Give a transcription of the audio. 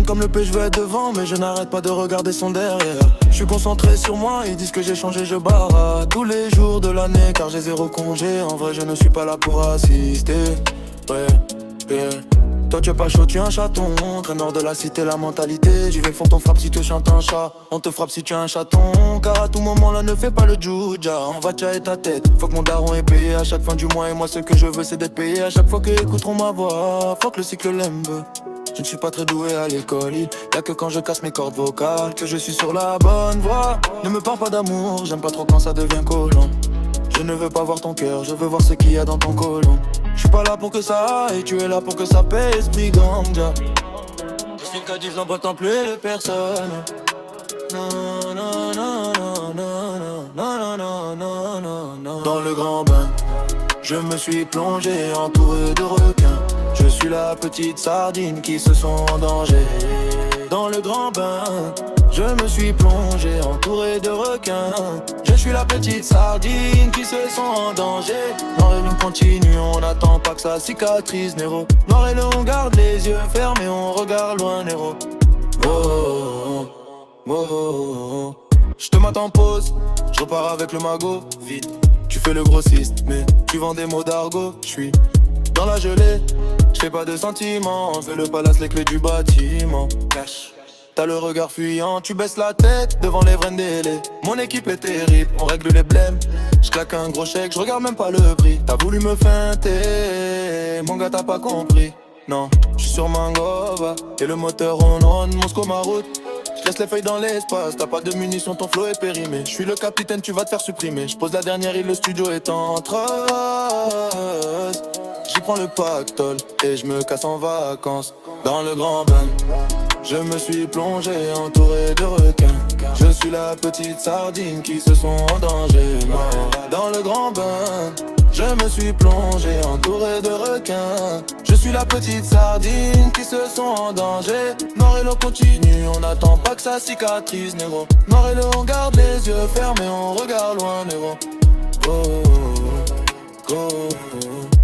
comme le P, je veux être devant, mais je n'arrête pas de regarder son derrière. Je suis concentré sur moi, ils disent que j'ai changé, je barre tous les jours de l'année, car j'ai 0 congé. En vrai, je ne suis pas là pour assister. Ouais, yeah. Toi tu es pas chaud, tu es un chaton. Traîneur de la cité, la mentalité. J'y vais fond, ton frappe si tu chantes un chat. On te frappe si tu es un chaton. Car à tout moment là ne fais pas le juja. On va tchailler ta tête. Faut que mon daron est payé à chaque fin du mois. Et moi ce que je veux c'est d'être payé à chaque fois qu'ils écouteront ma voix. Faut que le cycle l'aime. Je ne suis pas très doué à l'école. Y'a que quand je casse mes cordes vocales que je suis sur la bonne voie. Ne me parle pas d'amour, j'aime pas trop quand ça devient collant. Je ne veux pas voir ton cœur, je veux voir ce qu'il y a dans ton côlon. Je suis pas là pour que ça aille, tu es là pour que ça paye, esprit ganja. Je suis le caddie, j'emboîte en plus de personne. Non, non, non, non, non, non, non, non, non, non. Dans le grand bain, je me suis plongé entouré de requins. Je suis la petite sardine qui se sont en danger. Dans le grand bain, je me suis plongé entouré de requins. Je suis la petite sardine qui se sent en danger. Noir et lune continue, on n'attend pas que ça cicatrise, Néro. Noir et lune, on garde les yeux fermés, on regarde loin, Néro. Oh, oh, oh, oh, oh. Je te mate en pause, je repars avec le magot, vite. Tu fais le grossiste, mais tu vends des mots d'argot. Je suis dans la gelée, je fais pas de sentiments. On veut le palace, les clés du bâtiment. Cash. T'as le regard fuyant, tu baisses la tête devant les vrais délais. Mon équipe est terrible, on règle les blèmes. Je claque un gros chèque, je regarde même pas le prix. T'as voulu me feinter, mon gars t'as pas compris. Non, je suis sur Mangova et le moteur on Moscou ma route. Je laisse les feuilles dans l'espace, t'as pas de munitions, ton flow est périmé. Je suis le capitaine, tu vas te faire supprimer. Je pose la dernière île, le studio est en trace. J'y prends le pactole et je me casse en vacances. Dans le grand bain, je me suis plongé entouré de requins. Je suis la petite sardine qui se sont en danger. Dans le grand bain, je me suis plongé entouré de requins. Je suis la petite sardine qui se sont en danger. Noir et l'eau continue, on n'attend pas que ça cicatrise, Néro. Noir et l'eau, on garde les yeux fermés, on regarde loin, Néro. Oh, oh, oh, oh.